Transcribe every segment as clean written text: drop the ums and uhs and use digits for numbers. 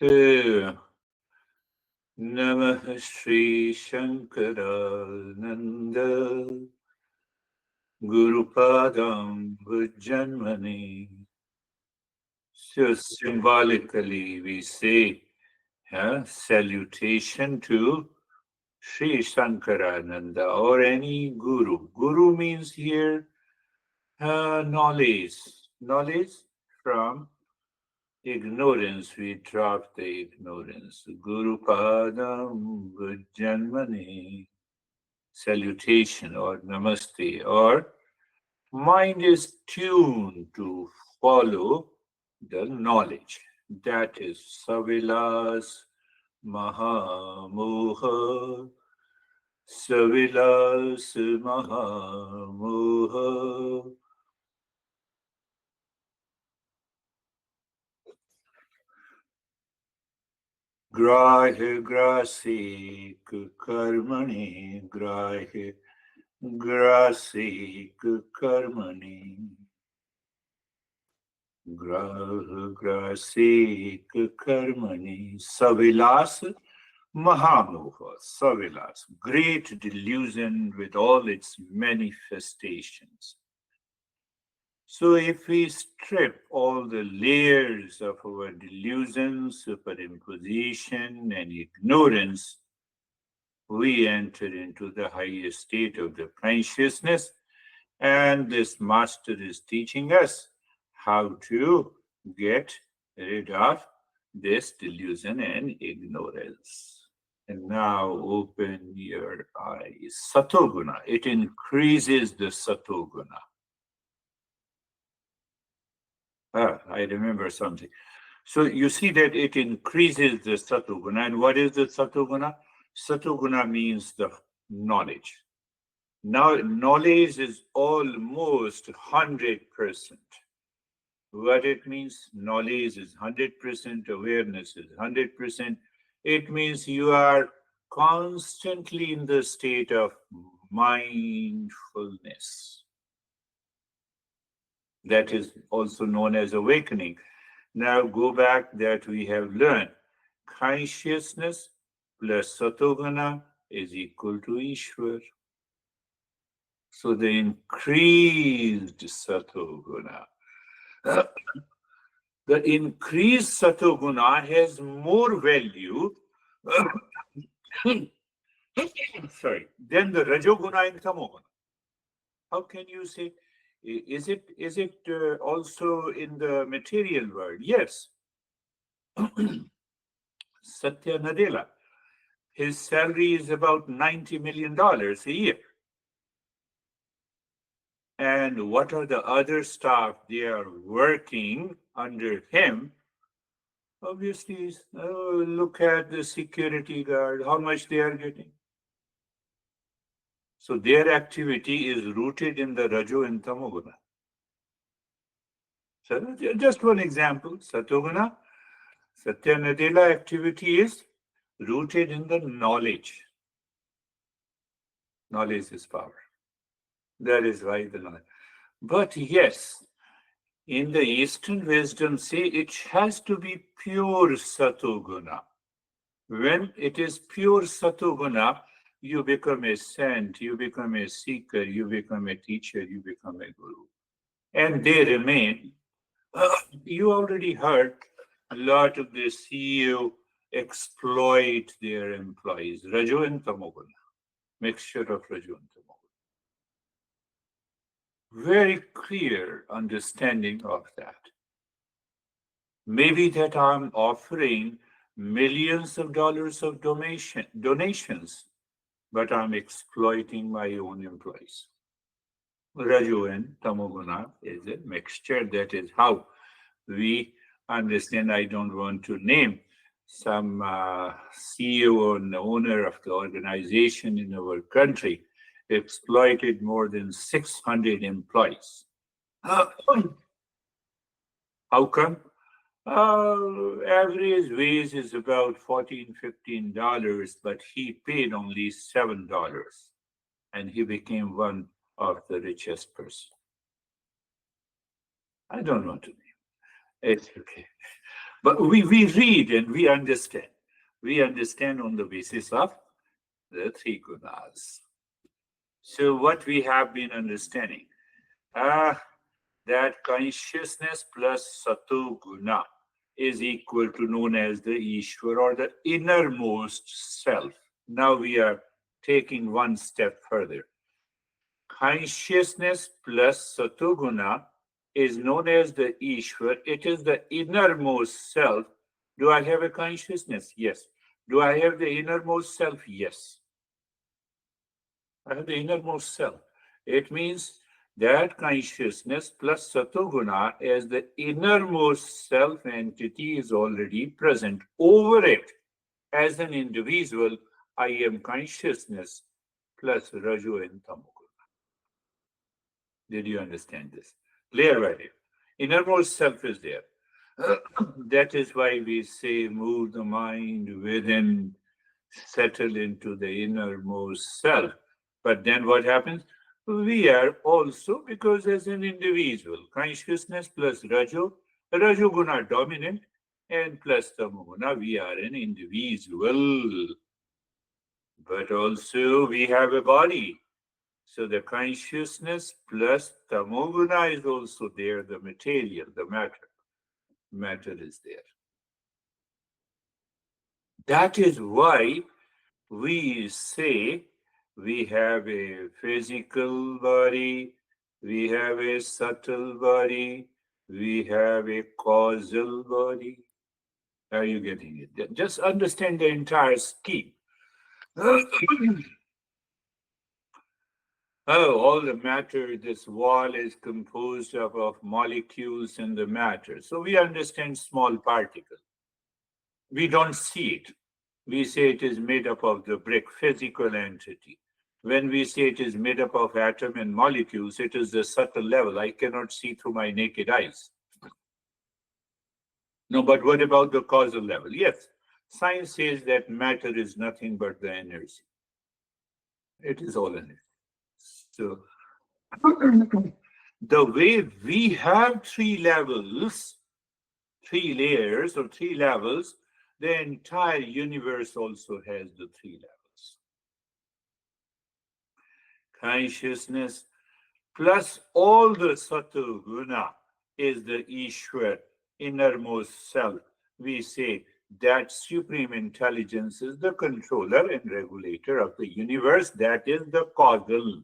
So, Namah Shri Shankarananda Gurupadam Bhujanmani. So symbolically we say salutation to Sri Shankarananda or any Guru. Guru means here knowledge. Knowledge from ignorance. We drop the ignorance. Guru Padam Bhujanmani. Salutation or namaste, or mind is tuned to follow the knowledge. That is Savilas Mahamoha. Savilas Mahamoha. Grahe grasik karmani. Grahe grasik karmani. Grasik karmani. Savilas Mahamoha, Savilas, great delusion with all its manifestations. So, if we strip all the layers of our delusion, superimposition, and ignorance, we enter into the highest state of the consciousness, and this master is teaching us how to get rid of this delusion and ignorance. And now open your eyes. Satoguna, it increases the satoguna. I remember something. So you see that it increases the satoguna. And what is the satoguna? Satoguna means the knowledge. Now, knowledge is almost 100%. What it means? Knowledge is 100%, awareness is 100%. It means you are constantly in the state of mindfulness. That is also known as awakening. Now go back that we have learned. Consciousness plus satoguna is equal to Ishwar. So the increased satoguna. The increased satoguna has more value sorry, than the rajoguna and tamoguna. How can you say? Is it also in the material world? Yes. Satya Nadella, his salary is about $90 million a year. And what are the other staff? They are working under him. Obviously, look at the security guard, how much they are getting. So their activity is rooted in the Rajo and Tamoguna. So just one example, Satoguna, Satya Nadella activity is rooted in the knowledge. Knowledge is power. That is why the knowledge. But yes, in the Eastern wisdom, say it has to be pure Satoguna. When it is pure Satoguna, you become a saint, you become a seeker, you become a teacher, you become a guru. And they remain. You already heard a lot of the CEO exploit their employees. Rajo and Tamoguna, mixture of Rajo and Tamoguna. Very clear understanding of that. Maybe that I'm offering millions of dollars of donations, but I'm exploiting my own employees. Raju and Tamoguna is a mixture. That is how we understand. I don't want to name some CEO and owner of the organization in our country exploited more than 600 employees. How come? Average wage is about $14, $15, but he paid only $7, and he became one of the richest person. I don't want to name. It's okay. But we read and we understand. We understand on the basis of the three gunas. So what we have been understanding, uh, that consciousness plus sato guna is equal to known as the Ishwar or the innermost self. Now we are taking one step further. Consciousness plus satoguna is known as the Ishwar. It is the innermost self. Do I have a consciousness? Yes. Do I have the innermost self? Yes. I have the innermost self. It means that consciousness plus satoguna as the innermost self entity is already present. Over it, as an individual, I am consciousness plus raju and tamoguna. Did you understand this? Clear value. Innermost self is there. That is why we say move the mind within, settle into the innermost self. But then what happens? We are also, because as an individual, consciousness plus Raju guna dominant, and plus Tamoguna, we are an individual. But also we have a body. So the consciousness plus tamoguna is also there, the material, the matter. Matter is there. That is why we say we have a physical body, we have a subtle body, we have a causal body. Are you getting it? Just understand the entire scheme. Oh, all the matter, this wall is composed of molecules in the matter. So we understand small particle. We don't see it. We say it is made up of the brick, physical entity. When we say it is made up of atom and molecules, it is the subtle level. I cannot see through my naked eyes. No, but what about the causal level? Yes, science says that matter is nothing but the energy. It is all energy. So the way we have three levels, three layers or three levels, the entire universe also has the three levels. Consciousness plus all the Sato Guna is the Ishwar, innermost self. We say that supreme intelligence is the controller and regulator of the universe. That is the causal.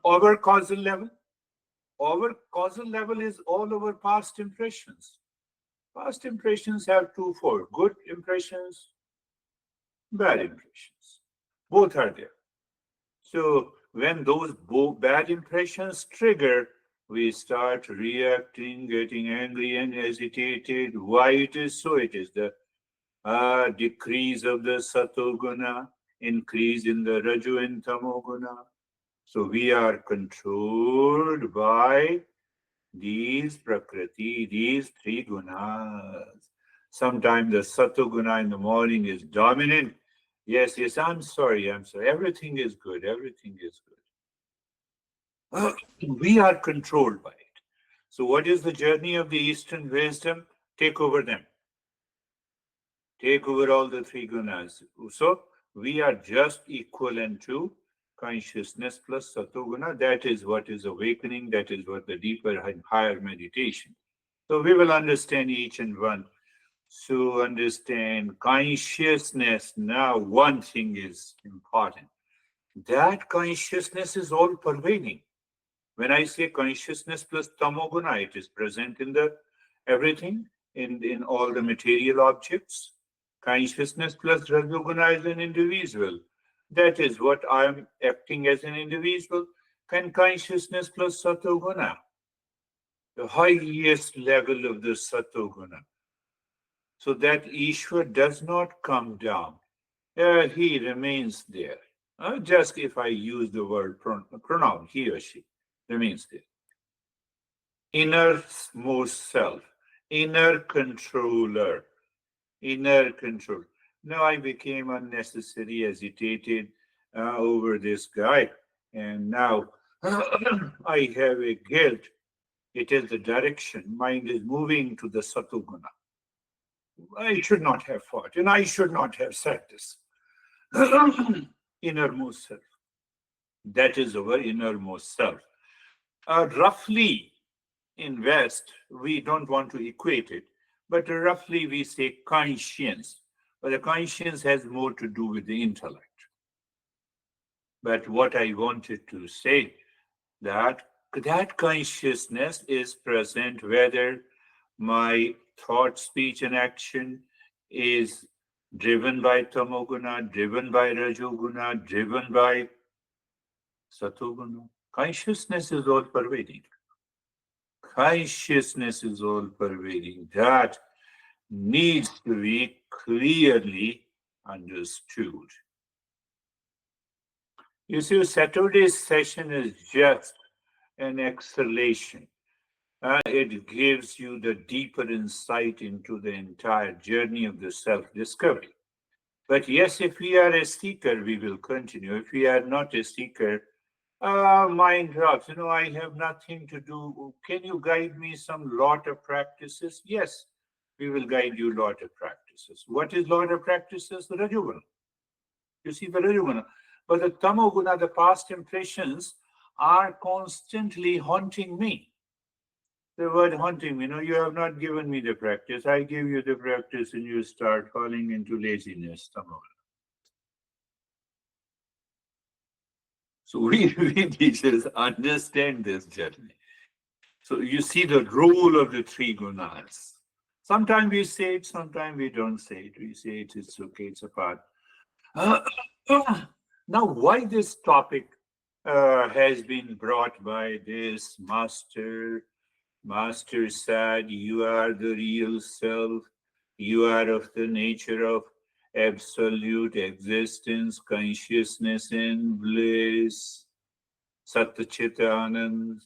Our causal level. Our causal level is all our past impressions. Past impressions have twofold: good impressions, bad impressions. Both are there. So when those bad impressions trigger, we start reacting, getting angry and agitated. Why it is so? It is the decrease of the satoguna, increase in the raju and tamoguna. So we are controlled by these prakriti, these three gunas. Sometimes the sattva guna in the morning is dominant. Yes, yes, I'm sorry, I'm sorry. Everything is good, everything is good. We are controlled by it. So, what is the journey of the Eastern wisdom? Take over them, take over all the three gunas. So, we are just equivalent to consciousness plus satoguna. That is what is awakening, that is what the deeper and higher meditation. So we will understand each and one. So understand consciousness. Now, one thing is important. That consciousness is all pervading. When I say consciousness plus tamoguna, it is present in the everything, in all the material objects. Consciousness plus rajoguna is an individual. That is what I am acting as an individual. Can consciousness plus satoguna, the highest level of the satoguna. So that Ishwar does not come down. He remains there. Just if I use the word pronoun, he or she remains there. Innermost self, inner controller, inner control. Now I became unnecessarily agitated over this guy, and now I have a guilt. It is the direction. Mind is moving to the satoguna. I should not have fought, and I should not have said this. Innermost self. That is our innermost self. Roughly, in West, we don't want to equate it, but roughly we say conscience. But the conscience has more to do with the intellect. But what I wanted to say that that consciousness is present whether my thought, speech, and action is driven by tamoguna, driven by rajoguna, driven by satoguna. Consciousness is all pervading. Consciousness is all pervading. That needs to be clearly understood. You see, Saturday's session is just an exhalation. It gives you the deeper insight into the entire journey of the self discovery. But yes, if we are a seeker, we will continue. If we are not a seeker, mind drops. I have nothing to do. Can you guide me some lot of practices? Yes, we will guide you lot of practices. What is lot of practices? The Rajoguna. You see the Rajoguna. But the Tamoguna, the past impressions, are constantly haunting me. The word haunting me, you have not given me the practice. I give you the practice and you start falling into laziness. Tamoguna. So we teachers understand this journey. So you see the role of the three gunas. Sometimes we say it, sometimes we don't say it. We say it, it's okay, it's a part. Now, why this topic has been brought by this master? Master said, you are the real self. You are of the nature of absolute existence, consciousness, and bliss. Satchitanand.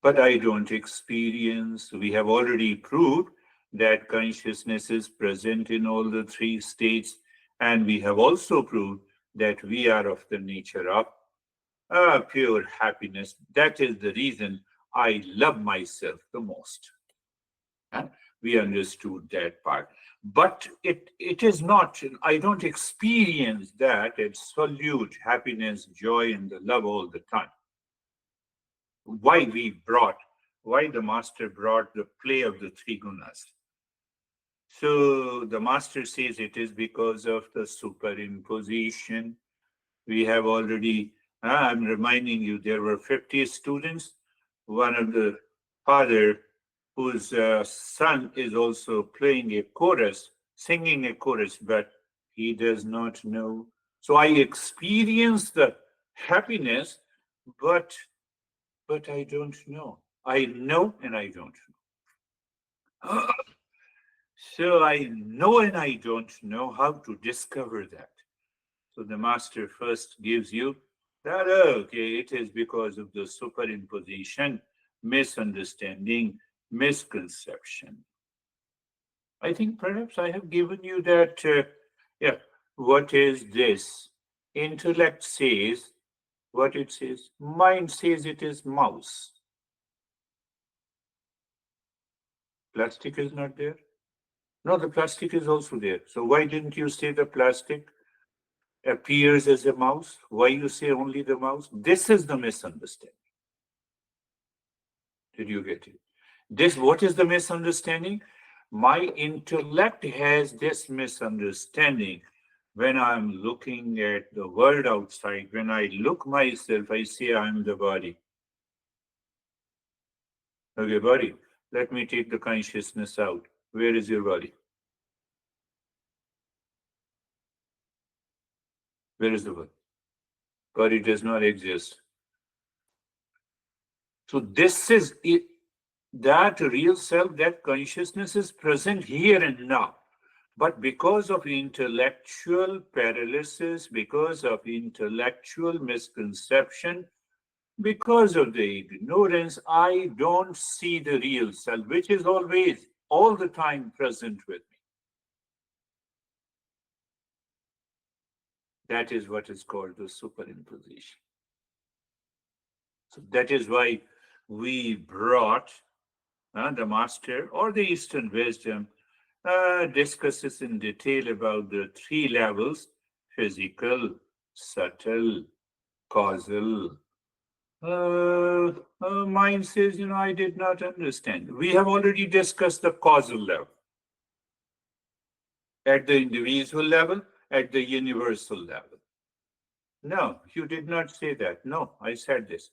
But I don't experience. We have already proved that consciousness is present in all the three states, and we have also proved that we are of the nature of pure happiness. That is the reason I love myself the most. And we understood that part. But it is not, I don't experience that absolute happiness, joy, and the love all the time. Why the master brought the play of the three gunas. So the master says it is because of the superimposition. We have already, I'm reminding you, there were 50 students. One of the father, whose son is also playing a chorus, singing a chorus, but he does not know. So I experience the happiness, but I don't know. I know and I don't know. So I know and I don't know how to discover that. So the master first gives you that, okay, it is because of the superimposition, misunderstanding, misconception. I think perhaps I have given you that, yeah, what is this? Intellect says what it says. Mind says it is mouse. Plastic is not there. No, the plastic is also there. So why didn't you say the plastic appears as a mouse? Why you say only the mouse? This is the misunderstanding. Did you get it? What is the misunderstanding? My intellect has this misunderstanding. When I'm looking at the world outside, when I look myself, I say I'm the body. Okay, body. Let me take the consciousness out. Where is your body? Where is the body? Body does not exist. So this is it, that real self, that consciousness is present here and now. But because of intellectual paralysis, because of intellectual misconception, because of the ignorance, I don't see the real self, which is always, all the time present with me. That is what is called the superimposition. So that is why we brought the master or the Eastern wisdom discusses in detail about the three levels: physical, subtle, causal. Mind says, I did not understand. We have already discussed the causal level at the individual level, at the universal level. No, you did not say that. No, I said this.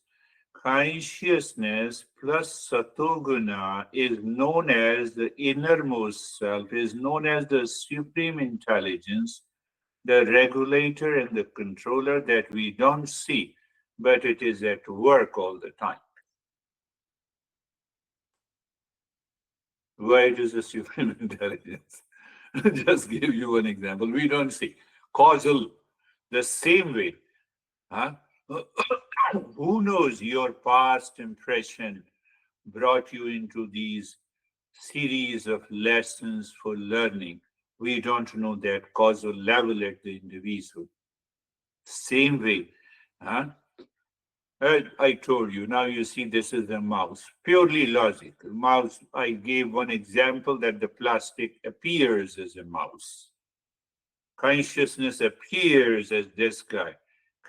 Consciousness plus satoguna is known as the innermost self, is known as the supreme intelligence, the regulator and the controller that we don't see, but it is at work all the time. Why it is a supreme intelligence? Just give you one example. We don't see. Causal, the same way. Huh? Who knows your past impression brought you into these series of lessons for learning? We don't know that causal level at the individual. Same way. Huh? I told you, now you see this is a mouse. Purely logical. Mouse, I gave one example that the plastic appears as a mouse. Consciousness appears as this guy.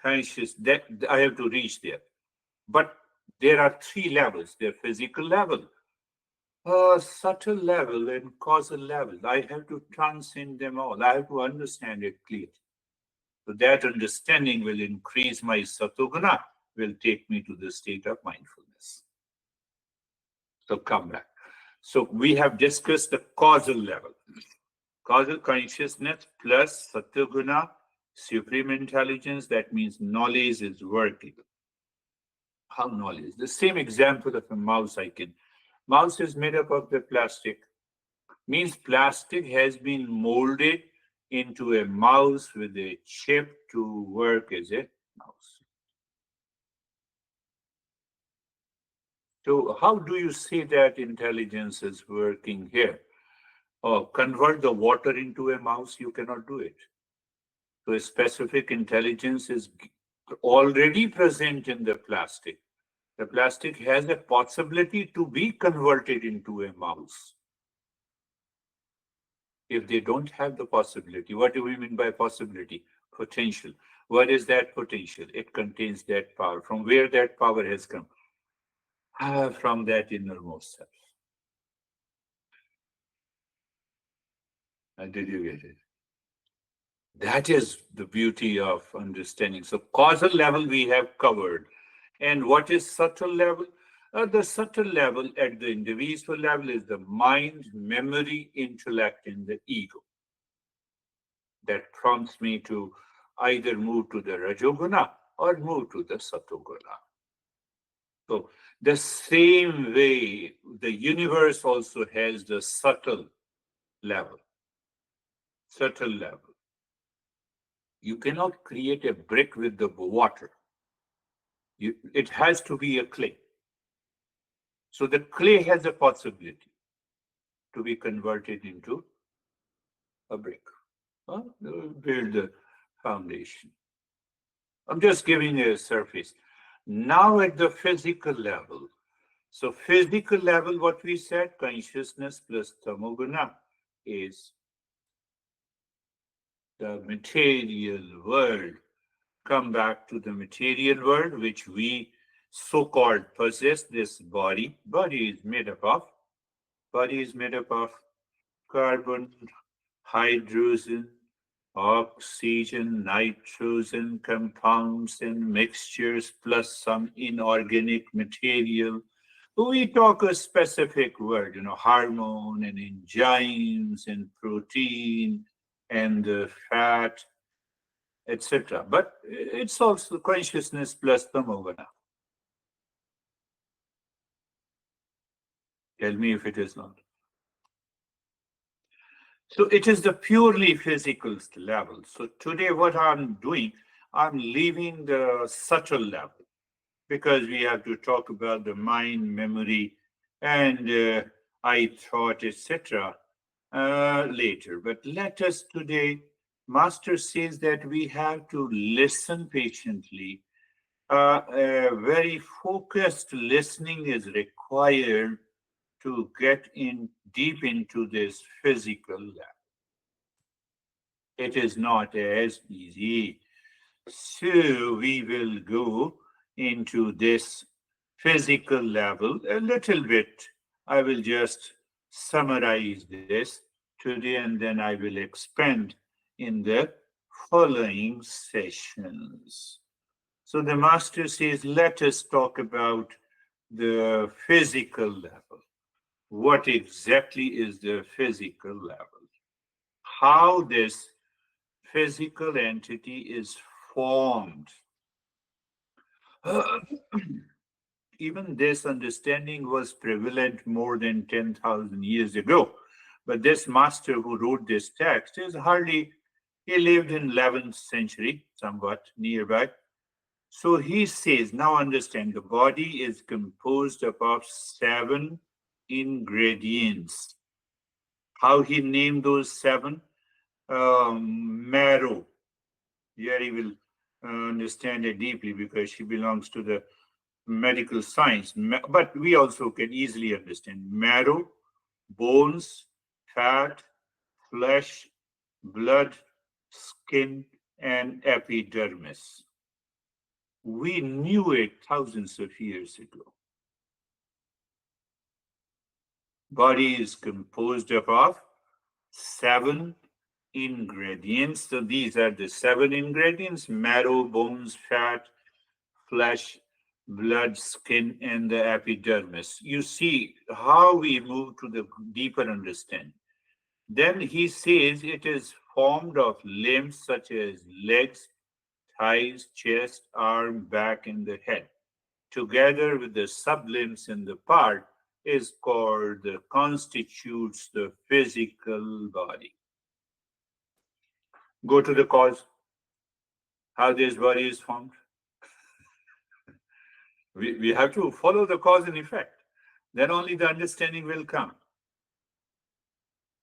That I have to reach there. But there are three levels. There physical level, subtle level, and causal level. I have to transcend them all. I have to understand it clearly. So that understanding will increase my satoguna, will take me to the state of mindfulness. So come back. So we have discussed the causal level. Causal consciousness plus satoguna, supreme intelligence, that means knowledge is working. How knowledge? The same example of a mouse I can. Mouse is made up of the plastic. Means plastic has been molded into a mouse with a chip to work as a mouse. So how do you see that intelligence is working here? Oh, convert the water into a mouse, you cannot do it. So a specific intelligence is already present in the plastic. The plastic has a possibility to be converted into a mouse. If they don't have the possibility, what do we mean by possibility? Potential. What is that potential? It contains that power. From where that power has come? From that innermost self. Did you get it? That is the beauty of understanding. So causal level we have covered. And what is subtle level? The subtle level at the individual level is the mind, memory, intellect, and the ego. That prompts me to either move to the Rajoguna or move to the Satoguna. So the same way the universe also has the subtle level. Subtle level. You cannot create a brick with the water. It has to be a clay. So the clay has a possibility to be converted into a brick. Build the foundation. I'm just giving a surface. Now at the physical level. So physical level, what we said, consciousness plus tamoguna is the material world. Come back to the material world, which we so-called possess this body. Body is made up of carbon, hydrogen, oxygen, nitrogen compounds and mixtures, plus some inorganic material. We talk a specific word, hormone and enzymes and protein and fat, etc. But it's also consciousness plus tamogana. Tell me if it is not. So it is the purely physical level. So today what I'm doing, I'm leaving the subtle level because we have to talk about the mind, memory, and I thought, etc. Later. But let us today, Master says that we have to listen patiently. A very focused listening is required to get in deep into this physical level. It is not as easy. So we will go into this physical level a little bit. I will just summarize this today and then I will expand in the following sessions. So the master says, let us talk about the physical level. What exactly is the physical level? How this physical entity is formed. Even this understanding was prevalent more than 10,000 years ago. But this master who wrote this text is hardly, he lived in 11th century, somewhat nearby. So he says, now understand, the body is composed of 7 ingredients. How he named those 7? Marrow. Here he will understand it deeply because she belongs to the medical science. But we also can easily understand marrow, bones, fat, flesh, blood, skin, and epidermis. We knew it thousands of years ago. Body is composed of 7 ingredients. So these are the 7 ingredients: marrow, bones, fat, flesh, blood, skin, and the epidermis. You see how we move to the deeper understanding. Then he says it is formed of limbs such as legs, thighs, chest, arm, back, and the head. Together with the sublimbs in the part is called constitutes the physical body. Go to the cause, how this body is formed. We have to follow the cause and effect. Then only the understanding will come.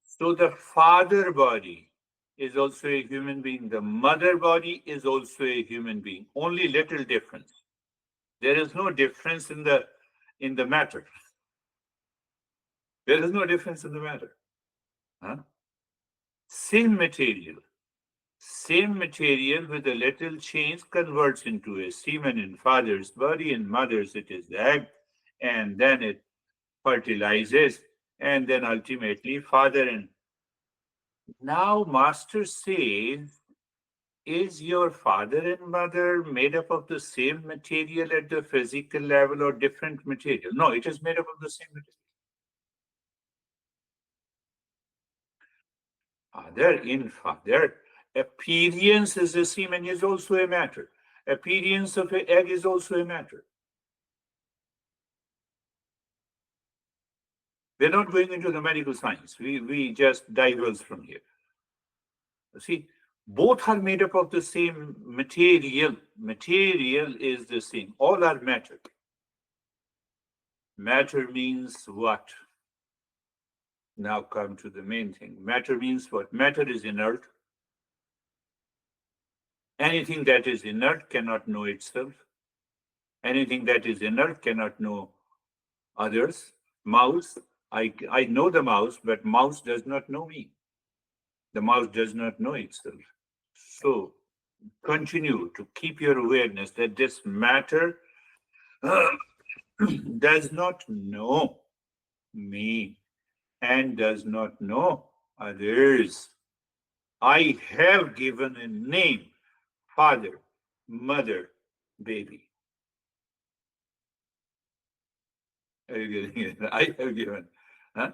So the father body is also a human being. The mother body is also a human being. Only little difference. There is no difference in the matter. There is no difference in the matter. Huh? Same material. Same material with a little change converts into a semen in father's body. In mother's, it is the egg, and then it fertilizes, and then ultimately father. And now master says, is your father and mother made up of the same material at the physical level or different material? No, it is made up of the same material. Father in father, appearance as a semen is also a matter. Appearance of an egg is also a matter. We're not going into the medical science. We just diverge from here. See, both are made up of the same material. Material is the same. All are matter. Matter means what? Now come to the main thing. Matter means what? Matter is inert. Anything that is inert cannot know itself. Anything that is inert cannot know others. Mouse, I know the mouse, but mouse does not know me. The mouse does not know itself. So continue to keep your awareness that this matter does not know me and does not know others. I have given a name: father, mother, baby. Are you getting it? I have given. Huh?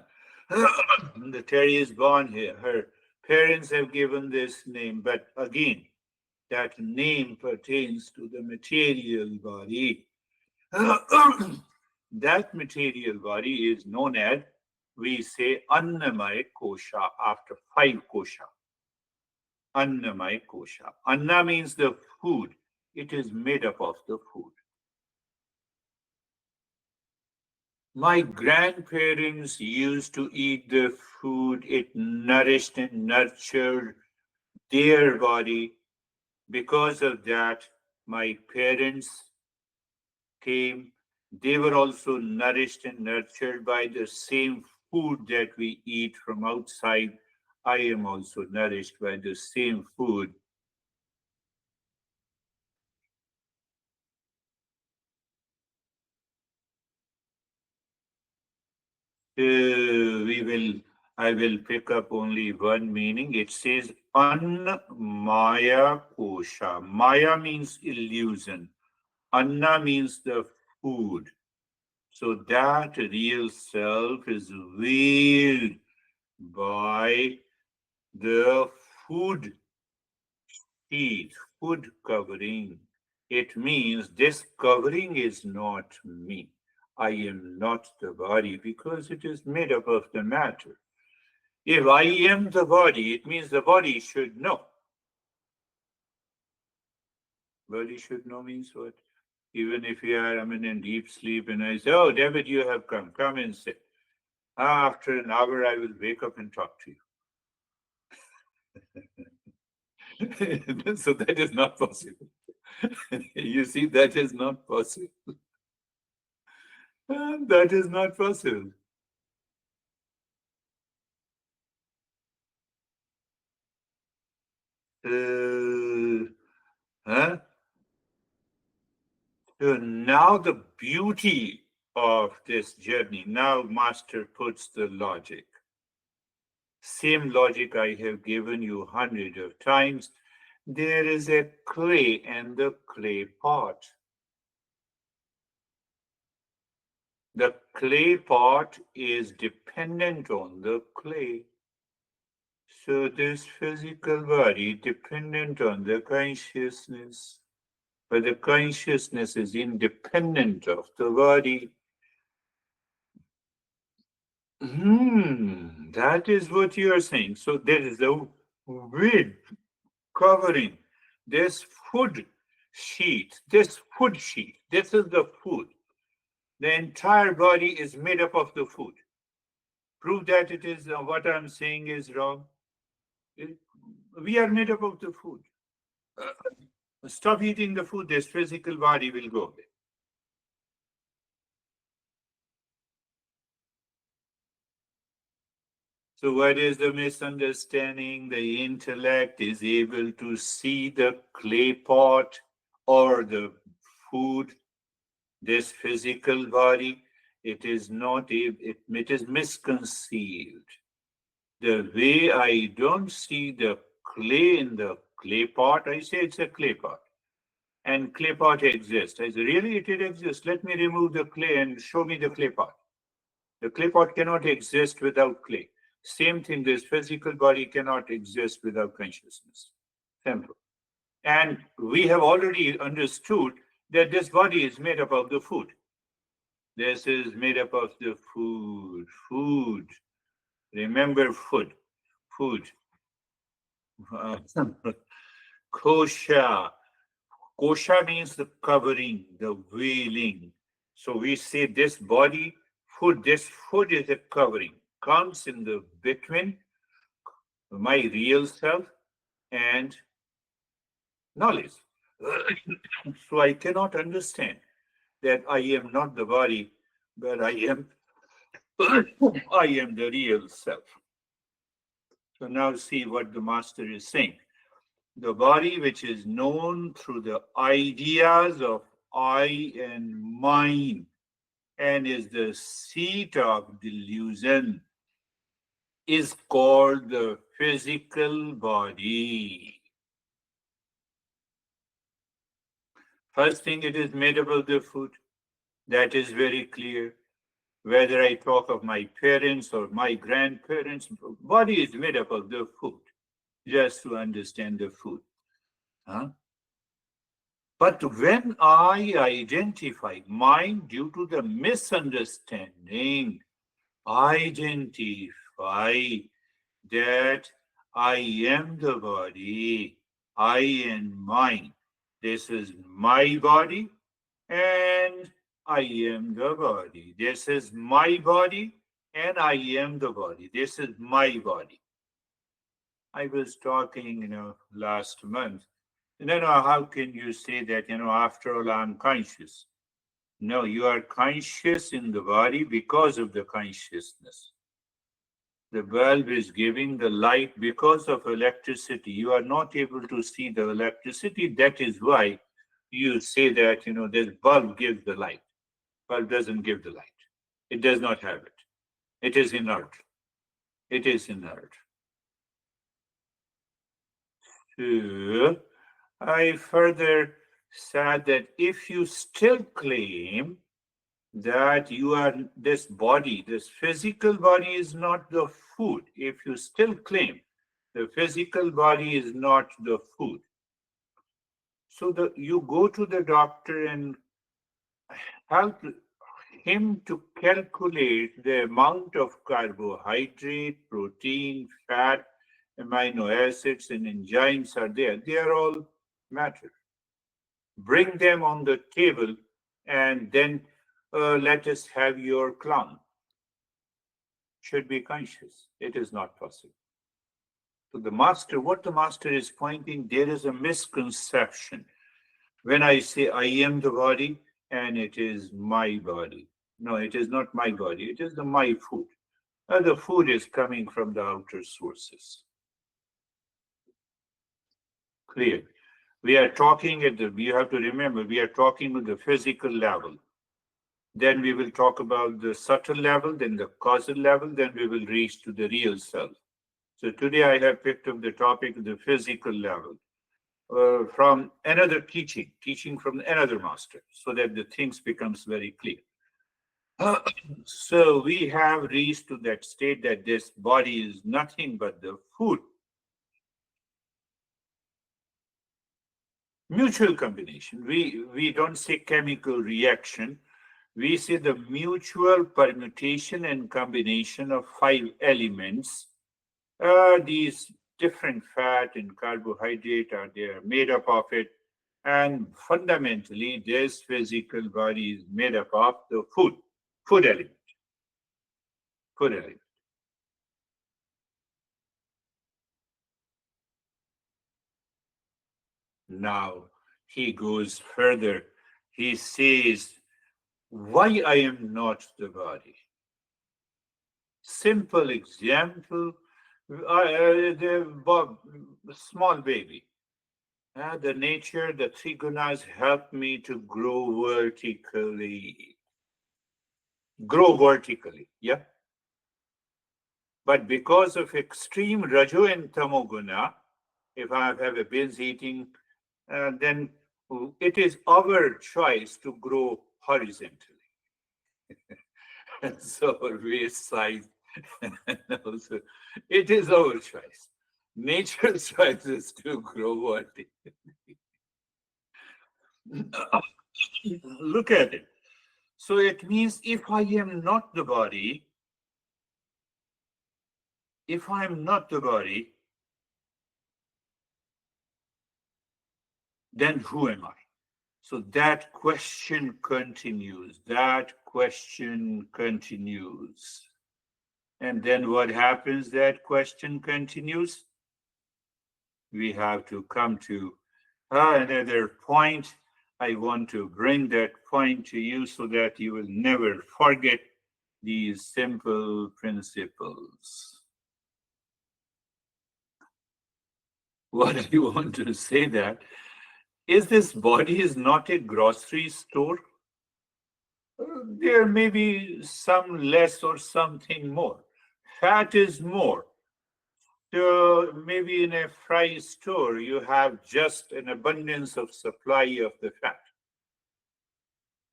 The Terry is born here. Her parents have given this name, but again, that name pertains to the material body. That material body is known as, we say, Annamaya Kosha, after 5 kosha. Annamaya Kosha. Anna means the food. It is made up of the food. My grandparents used to eat the food. It nourished and nurtured their body. Because of that, my parents came, They were also nourished and nurtured by the same food that we eat from outside. I am also nourished by the same food. We will, I will pick up only one meaning. It says Anna Maya Kosha. Maya means illusion. Anna means the food. So that real self is veiled by the food sheet, food covering. It means this covering is not me. I am not the body because it is made up of the matter. If I am the body, it means the body should know. Body should know means what? Even if you are, in deep sleep and I say, oh, David, you have come and sit. After an hour, I will wake up and talk to you. So that is not possible. You see, that is not possible. That is not possible. Uh, huh? So now the beauty of this journey, now Master puts the logic. Same logic I have given you hundreds of times. There is a clay and the clay pot. The clay pot is dependent on the clay. So this physical body dependent on the consciousness. But the consciousness is independent of the body. That is what you are saying. So there is a weight covering this food sheet. This is the food. The entire body is made up of the food. Prove that it is what I'm saying is wrong. It- we are made up of the food. Stop eating the food, this physical body will go away. So, what is the misunderstanding? The intellect is able to see the clay pot or the food, this physical body. It is not, it is misconceived. The way I don't see the clay in the clay pot, I say it's a clay pot. And clay pot exists. I say, really, it exists. Let me remove the clay and show me the clay pot. The clay pot cannot exist without clay. Same thing, this physical body cannot exist without consciousness. Simple. And we have already understood that this body is made up of the food. This is made up of the food. Food. Remember food. Food. Uh, kosha. Kosha means the covering, the veiling. So we say this body, this food is a covering, comes in the between my real self and knowledge. So I cannot understand that I am not the body, but I am I am the real self. So now see what the master is saying. The body which is known through the ideas of I and mine and is the seat of delusion is called the physical body. First thing, it is made up of the food. That is very clear. Whether I talk of my parents or my grandparents, body is made up of the food. Just to understand the food. Huh? But when I identify mind due to the misunderstanding, identify that I am the body, I and mine. This is my body, and I am the body. This is my body, and I am the body. This is my body. I was talking, last month. How can you say that, after all, I'm conscious? No, you are conscious in the body because of the consciousness. The bulb is giving the light because of electricity. You are not able to see the electricity. That is why you say that, this bulb gives the light. Bulb doesn't give the light. It does not have it. It is inert. It is inert. So, I further said that if you still claim that you are this body, this physical body is not the food, if you still claim the physical body is not the food, so you go to the doctor and help him to calculate the amount of carbohydrate, protein, fat, amino acids, and enzymes are there. They are all matter. Bring them on the table, and then let us have your clown. Should be conscious. It is not possible. So what the master is pointing, there is a misconception. When I say I am the body and it is my body. No, it is not my body. It is my food. The food is coming from the outer sources. Clear. We are talking we have to remember, we are talking at the physical level. Then we will talk about the subtle level, then the causal level, then we will reach to the real self. So today I have picked up the topic of the physical level from another teaching from another master, so that the things becomes very clear. So we have reached to that state that this body is nothing but the food. Mutual combination. We don't say chemical reaction. We say the mutual permutation and combination of 5 elements. These different fat and carbohydrate they are made up of it. And fundamentally, this physical body is made up of the food element. Food element. Now, he goes further. He says, why I am not the body? Simple example, the small baby. The nature, the three gunas help me to grow vertically. Grow vertically, yeah. But because of extreme rajo and tamoguna, if I have a binge eating, then it is our choice to grow horizontally. And so waist size, and also it is our choice. Nature's choice is to grow vertically. Look at it. So it means if I am not the body, if I am not the body, then who am I? So that question continues. That question continues. And then what happens? That question continues. We have to come to another point. I want to bring that point to you so that you will never forget these simple principles. What I want to say that is this body is not a grocery store. There may be some less or something more. Fat is more. So maybe in a fry store, you have just an abundance of supply of the fat.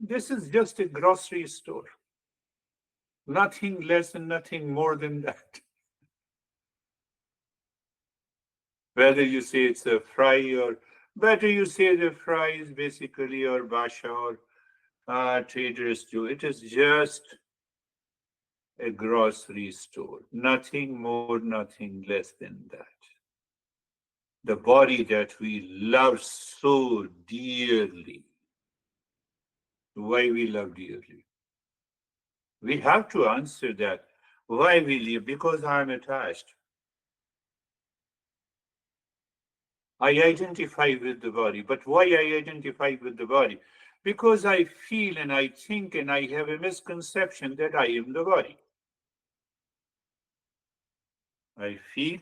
This is just a grocery store. Nothing less and nothing more than that. Whether you say it's a fry or better you say the fry is basically or basha or traders do. It is just a grocery store. Nothing more, nothing less than that. The body that we love so dearly. Why we love dearly? We have to answer that. Why we live? Because I'm attached. I identify with the body. But why I identify with the body? because I feel and I think and I have a misconception that I am the body. I feel,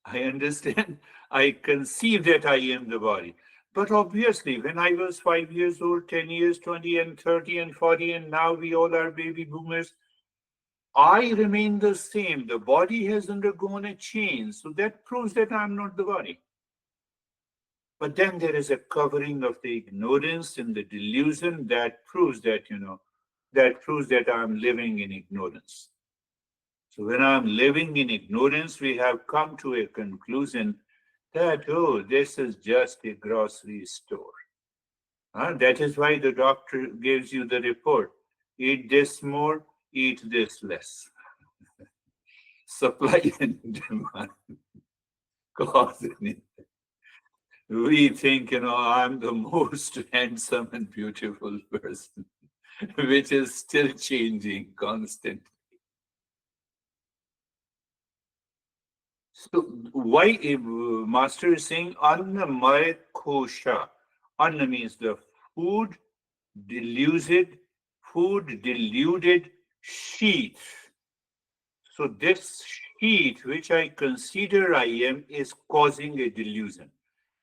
I understand, I conceive that I am the body. But obviously, when I was 5 years old, 10 years, 20 and 30 and 40, and now we all are baby boomers, I remain the same. The body has undergone a change. So that proves that I'm not the body. But then there is a covering of the ignorance and the delusion that proves that, that proves that I'm living in ignorance. So when I'm living in ignorance, we have come to a conclusion that, oh, this is just a grocery store. That is why the doctor gives you the report. Eat this more, eat this less. Supply and demand cause and effect. We think, I'm the most handsome and beautiful person, which is still changing constantly. So why master is saying annamaya kosha? Anna means the food, deluded, food deluded sheath. So this sheath, which I consider I am, is causing a delusion.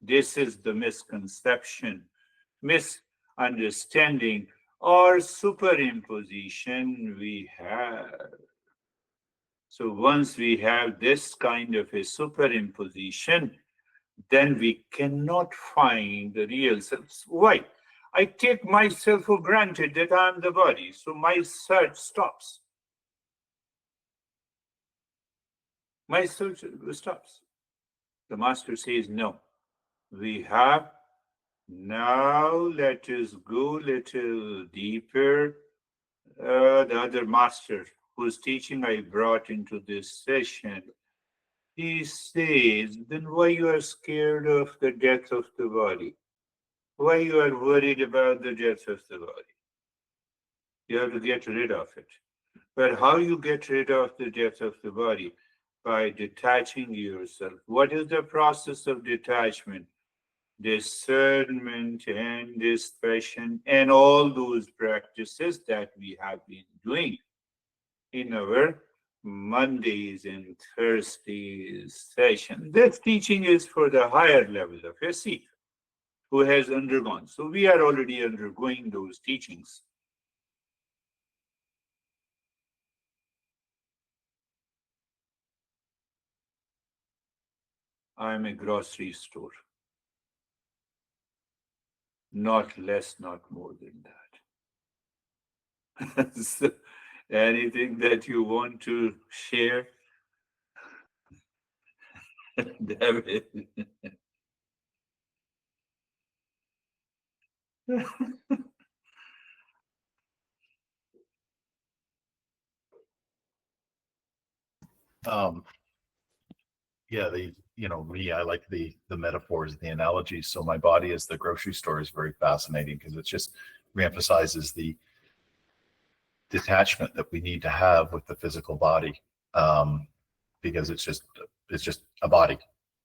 This is the misconception, misunderstanding, or superimposition we have. So once we have this kind of a superimposition, then we cannot find the real self. Why? I take myself for granted that I am the body, so my search stops. My search stops. The master says, no, we have now, let us go a little deeper. The other master whose teaching I brought into this session, he says, then why you are scared of the death of the body? Why you are worried about the death of the body? You have to get rid of it. But how you get rid of the death of the body? By detaching yourself. What is the process of detachment? Discernment and dispassion and all those practices that we have been doing in our Mondays and Thursdays session. This teaching is for the higher level of a Sikh who has undergone. So we are already undergoing those teachings. I am a grocery store. Not less, not more than that. So, anything that you want to share, David? Um, yeah, me, I like the metaphors, the analogies. So my body as the grocery store is very fascinating because it just reemphasizes the detachment that we need to have with the physical body, because it's just a body.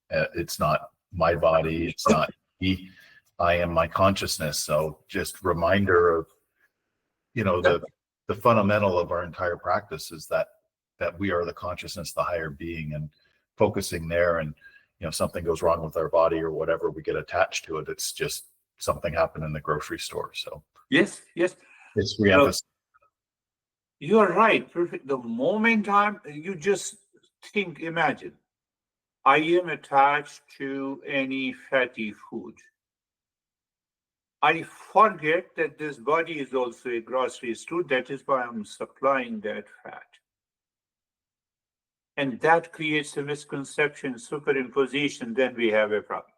It's not my body. It's not me. I am my consciousness. So just reminder of the fundamental of our entire practice is that we are the consciousness, the higher being, and focusing there. And something goes wrong with our body or whatever, we get attached to it. It's just something happened in the grocery store. So Yes, yes. it's reemphasized. You are right. Perfect. The moment you just think, imagine, I am attached to any fatty food. I forget that this body is also a grocery store. That is why I'm supplying that fat. And that creates a misconception, superimposition, then we have a problem.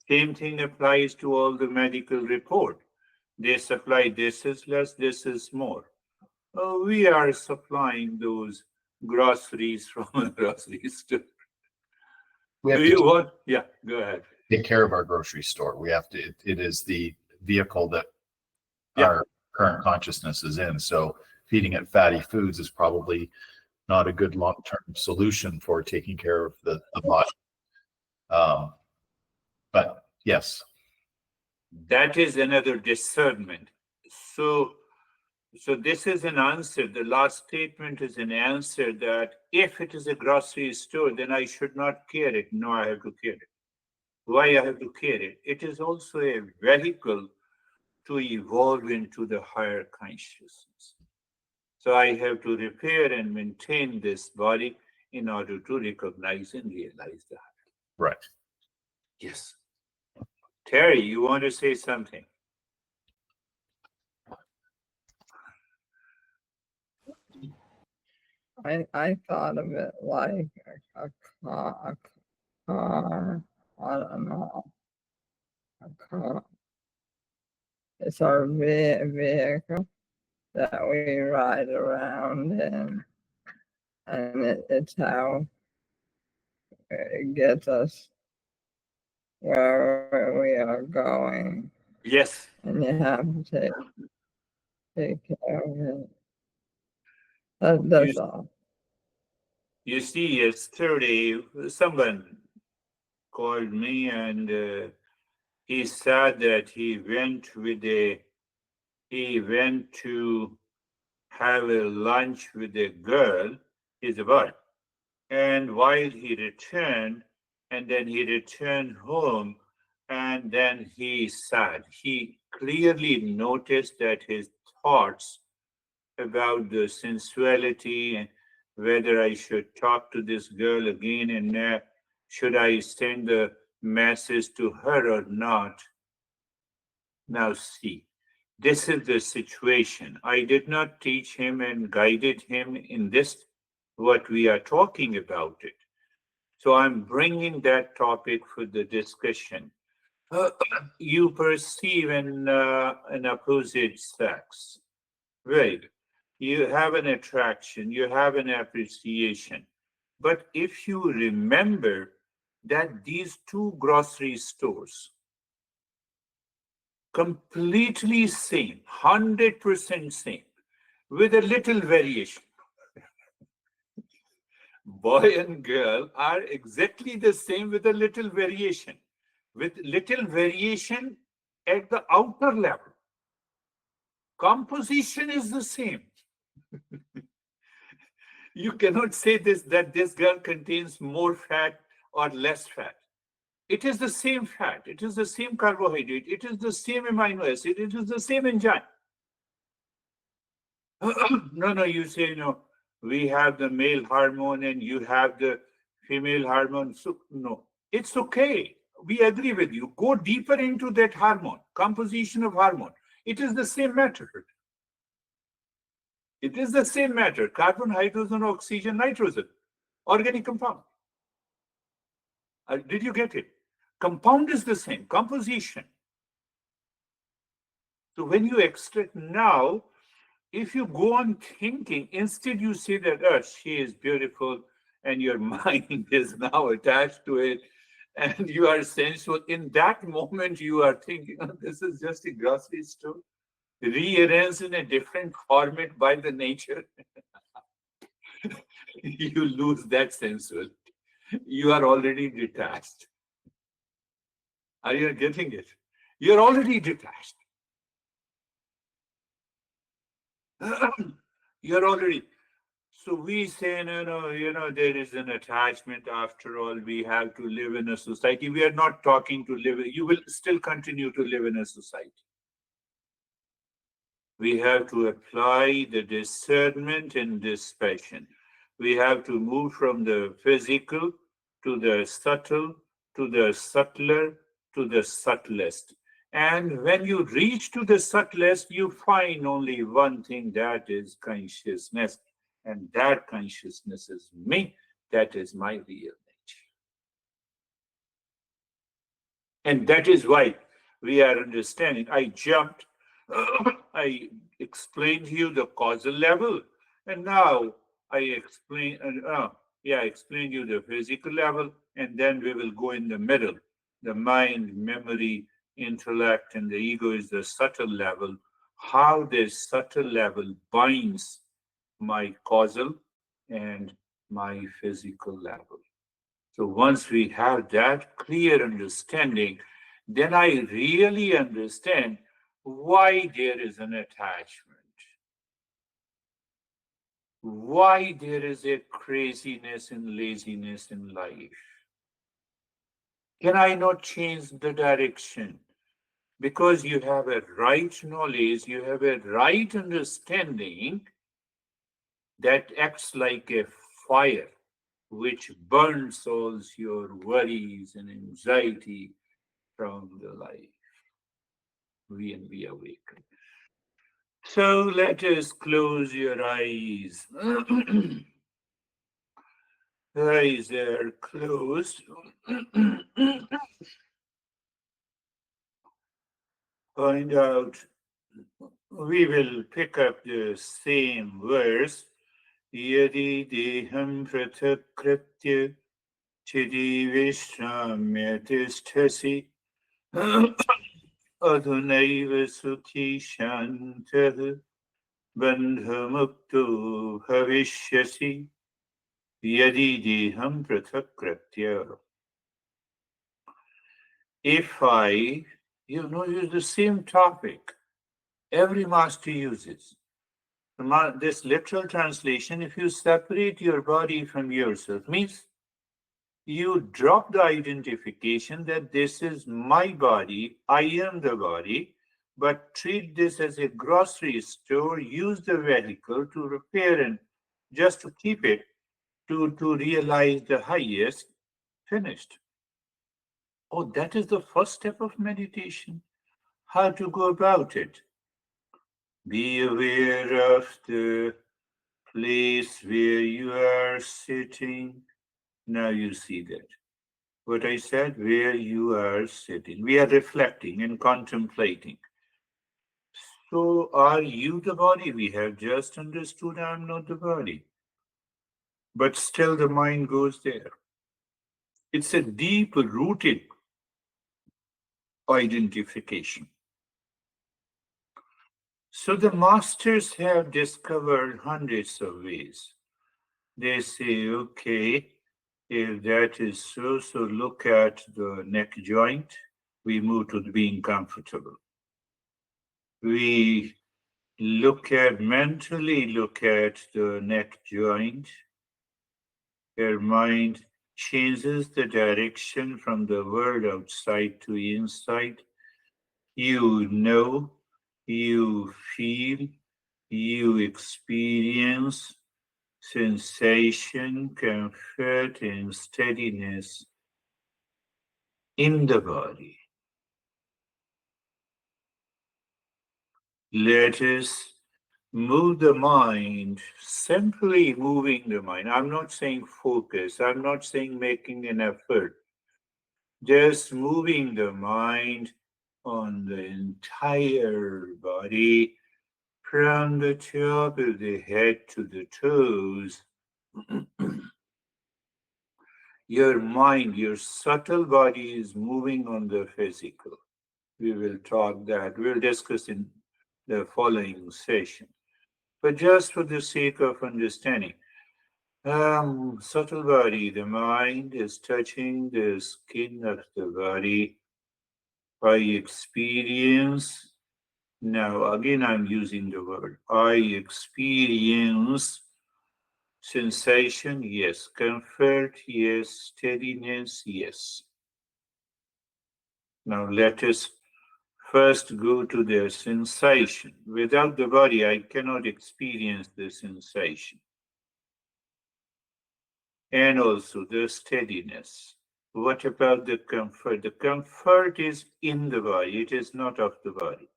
Same thing applies to all the medical report. They supply this is less, this is more. We are supplying those groceries from a grocery store. We have Do to you want? Yeah, go ahead. take care of our grocery store. We have to, it is the vehicle that Yeah. our current consciousness is in. So feeding it fatty foods is probably not a good long-term solution for taking care of the body. But yes. That is another discernment. So, so this is an answer. The last statement is an answer that if it is a grocery store, then I should not care it. No, I have to care it. Why I have to care it? It is also a vehicle to evolve into the higher consciousness. So I have to repair and maintain this body in order to recognize and realize that. Right. Yes. Terry, you want to say something? I thought of it like a car. I don't know. A car. It's our vehicle that we ride around in, and it's how it gets us where we are going. Yes. And you have to take care of it. That's all. You see, yesterday someone called me and he said that he went to have a lunch with a girl, he's a boy, and while he returned, and then he returned home, and then he said he clearly noticed that his thoughts about the sensuality and whether I should talk to this girl again and should I send the message to her or not. Now, see, this is the situation. I did not teach him and guided him in this, what we are talking about it. So I'm bringing that topic for the discussion. You perceive an opposite sex. Very good. You have an attraction, you have an appreciation. But if you remember that these two grocery stores, completely same, 100% same, with a little variation. Boy and girl are exactly the same with a little variation. With little variation at the outer level. Composition is the same. You cannot say this that this girl contains more fat or less fat. It is the same fat, it is the same carbohydrate, it is the same amino acid, it is the same enzyme. No, you say no. We have the male hormone and you have the female hormone. So no, it's okay. We agree with you. Go deeper into that hormone, composition of hormone. It is the same matter. It is the same matter. Carbon, hydrogen, oxygen, nitrogen, organic compound. Did you get it? Compound is the same, composition. So when you extract now, if you go on thinking, instead you say that, oh, she is beautiful, and your mind is now attached to it, and you are sensual. In that moment, you are thinking, oh, this is just a grocery store, rearranged in a different format by the nature. You lose that sensual. You are already detached. Are you getting it? You're already detached. You're already. So we say, no, there is an attachment. After all, we have to live in a society. We are not talking to live. You will still continue to live in a society. We have to apply the discernment and dispassion. We have to move from the physical to the subtle, to the subtler, to the subtlest. And when you reach to the subtlest, you find only one thing, that is consciousness. And that consciousness is me. That is my real nature. And that is why we are understanding. I jumped, I explained to you the causal level, and now I explained you the physical level, and then we will go in the middle. The mind, memory, intellect, and the ego is the subtle level. How this subtle level binds my causal and my physical level. So once we have that clear understanding, then I really understand why there is an attachment, why there is a craziness and laziness in life. Can I not change the direction? Because you have a right knowledge, you have a right understanding that acts like a fire which burns all your worries and anxiety from the life when we awaken. So let us close your eyes. Eyes are closed. Find out. We will pick up the same verse. Yadi deham pratakritya chidi vishramya tisthasi adhunaiva sukhi shantah bandhamukto bhavishyasi yadi deham pratakritya. If I, use the same topic, every master uses. This literal translation, if you separate your body from yourself, means you drop the identification that this is my body, I am the body, but treat this as a grocery store, use the vehicle to repair and just to keep it, to realize the highest, finished. Oh, that is the first step of meditation. How to go about it? Be aware of the place where you are sitting. Now you see that. What I said, where you are sitting. We are reflecting and contemplating. So, are you the body? We have just understood I am not the body. But still, the mind goes there. It's a deep rooted identification. So, the masters have discovered hundreds of ways. They say, okay, if that is so, so look at the neck joint. We move to being comfortable. We mentally look at the neck joint. Your mind changes the direction from the world outside to inside. You know, you feel, you experience sensation, comfort, and steadiness in the body. Let us move the mind, simply moving the mind. I'm not saying focus, I'm not saying making an effort, just moving the mind on the entire body from the top of the head to the toes. Your mind, your subtle body is moving on the physical. We will talk that, we'll discuss in the following session. But just for the sake of understanding, subtle body, the mind is touching the skin of the body by experience. Now, again, I'm using the word I experience sensation, yes. Comfort, yes. Steadiness, yes. Now, let us first go to the sensation. Without the body, I cannot experience the sensation. And also the steadiness. What about the comfort? The comfort is in the body, it is not of the body.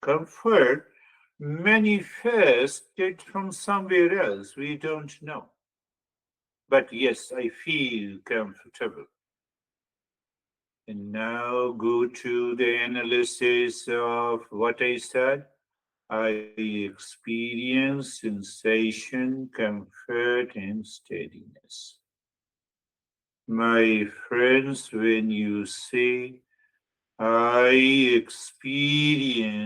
Comfort manifested from somewhere else, we don't know. But yes, I feel comfortable. And now go to the analysis of what I said. I experience sensation, comfort, and steadiness. My friends, when you say, I experience,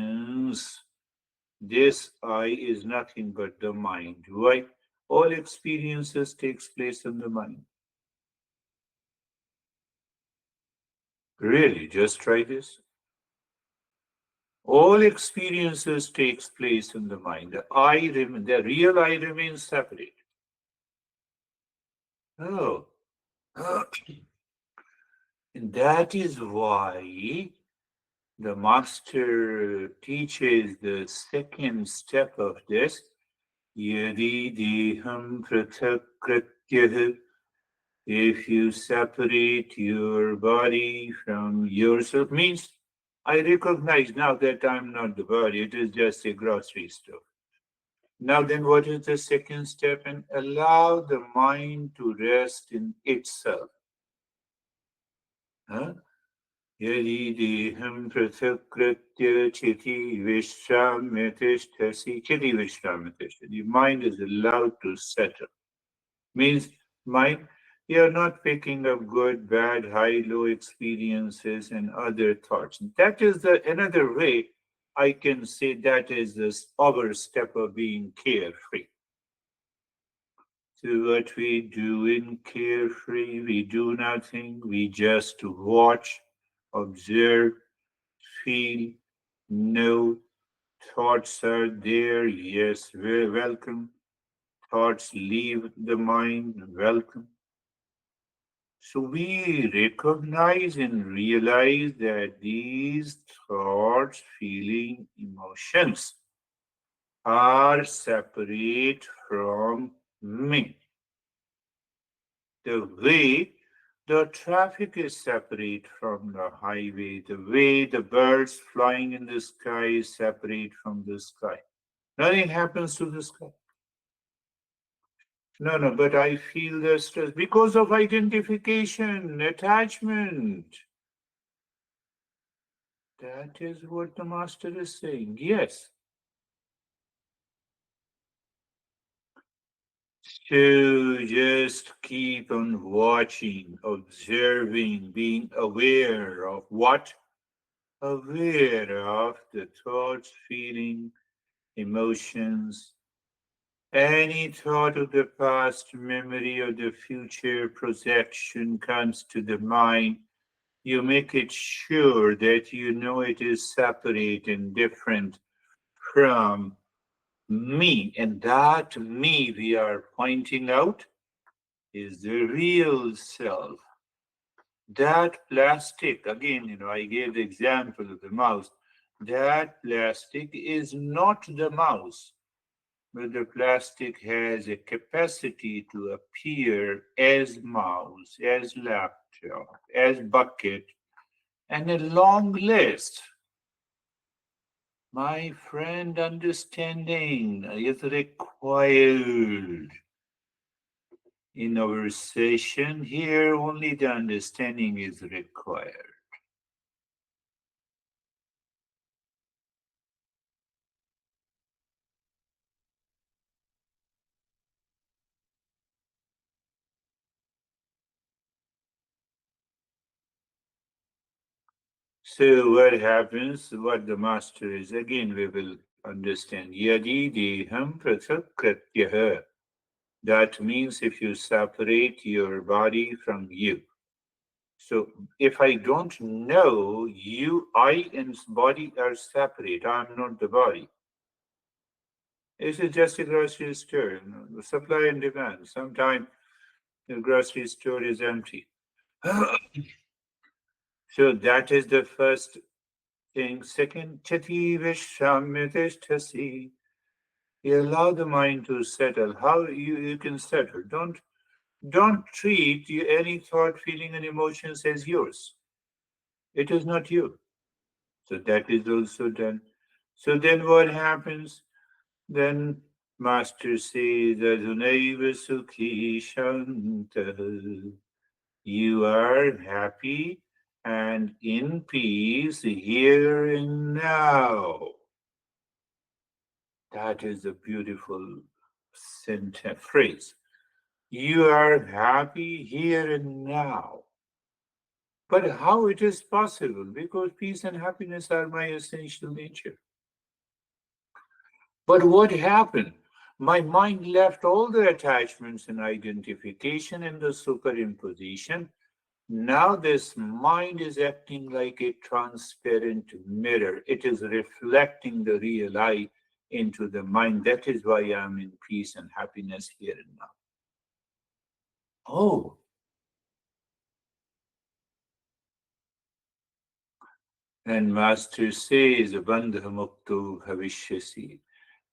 this I is nothing but the mind. Why? All experiences takes place in the mind. Really, just try this. All experiences takes place in the mind. The real I remains separate. Oh, and that is why the master teaches the second step of this. Yadi deham prathakrityah. If you separate your body from yourself, means I recognize now that I'm not the body, it is just a grocery store. Now, then, what is the second step? And allow the mind to rest in itself. Huh? Yadi deham prathakritya chiti vishramitishthasi. Chiti vishramitishthasi. The mind is allowed to settle. Means mind, you're not picking up good, bad, high, low experiences and other thoughts. That is another way I can say that is this our step of being carefree. So what we do in carefree, we do nothing, we just watch, observe, feel, know. Thoughts are there, yes, we're welcome. Thoughts leave the mind, welcome. So we recognize and realize that these thoughts, feeling, emotions are separate from me. The way the traffic is separate from the highway, the way the birds flying in the sky is separate from the sky. Nothing happens to the sky. No, but I feel the stress because of identification, attachment. That is what the master is saying. Yes. So just keep on watching, observing, being aware of what? Aware of the thoughts, feeling, emotions, any thought of the past, memory of the future, projection comes to the mind. You make it sure that you know it is separate and different from me. And that me we are pointing out is the real self. That plastic, again, I gave the example of the mouse. That plastic is not the mouse, but the plastic has a capacity to appear as mouse, as laptop, as bucket, and a long list. My friend, understanding is required. In our session here, only the understanding is required. So what happens, what the master is, again we will understand. Yadi deham prathakrityaha. That means if you separate your body from you. So if I don't know you, I and body are separate, I'm not the body. This is just a grocery store, the supply and demand. Sometimes the grocery store is empty. So that is the first thing. Second, chati vishramitishthasi. You allow the mind to settle. How you can settle? Don't treat any thought, feeling, and emotions as yours. It is not you. So that is also done. So then what happens? Then Master says, Adunaiva Sukhi Shanta. You are happy and in peace here and now. That is a beautiful sentence phrase. You are happy here and now. But how it is possible? Because peace and happiness are my essential nature. But what happened? My mind left all the attachments and identification and the superimposition. Now this mind is acting like a transparent mirror. It is reflecting the real I into the mind. That is why I am in peace and happiness here and now. Oh, and Master says, Bandha Mukto Bhavishyasi.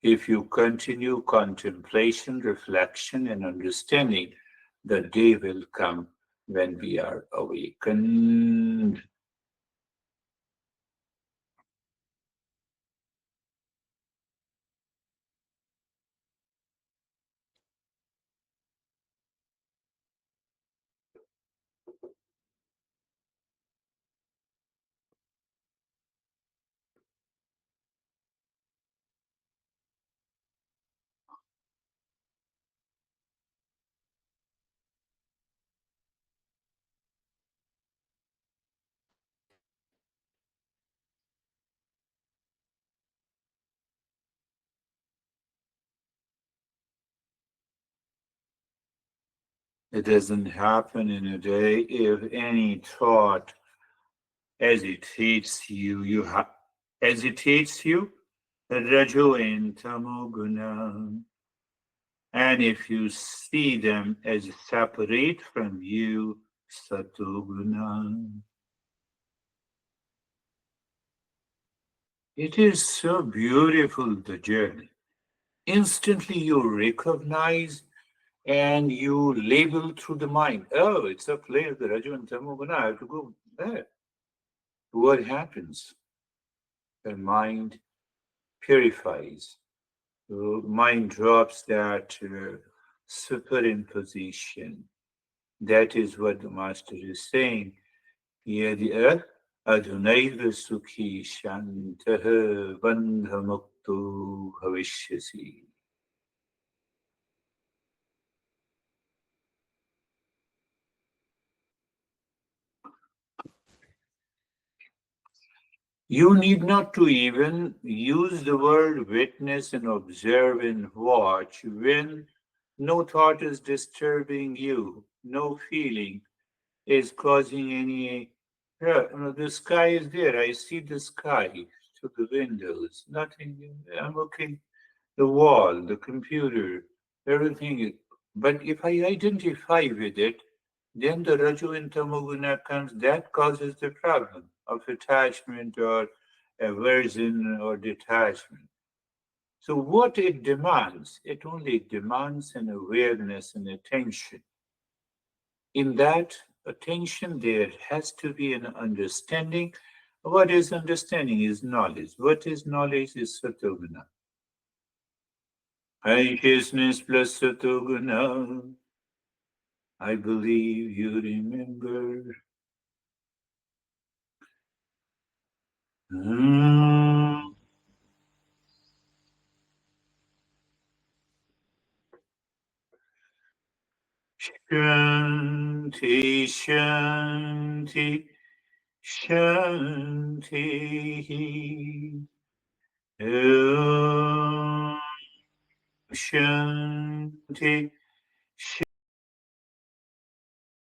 If you continue contemplation, reflection, and understanding, the day will come when we are awakened. It doesn't happen in a day. If any thought agitates you, agitates you, rajo and tamo guna. And if you see them as separate from you, satoguna. It is so beautiful, the journey. Instantly you recognize and you label through the mind. Oh, it's a play of the Raju and Tamoguna. I have to go there. What happens? The mind purifies. The mind drops that superimposition. That is what the master is saying. Yadi adunaiva sukhi shantaha bandha mukto bhavishyasi. You need not to even use the word witness and observe and watch when no thought is disturbing you, no feeling is causing any. Yeah, the sky is there. I see the sky through the windows. Nothing. I'm okay. The wall, the computer, everything. But if I identify with it, then the Raju and Tamoguna comes. That causes the problem of attachment or aversion or detachment. So what it demands, it only demands an awareness and attention. In that attention, there has to be an understanding. What is understanding is knowledge. What is knowledge is Satoguna. Righteousness plus Satoguna. I believe you remember. Mm. Shanti, Shanti, Shanti. Om Shanti.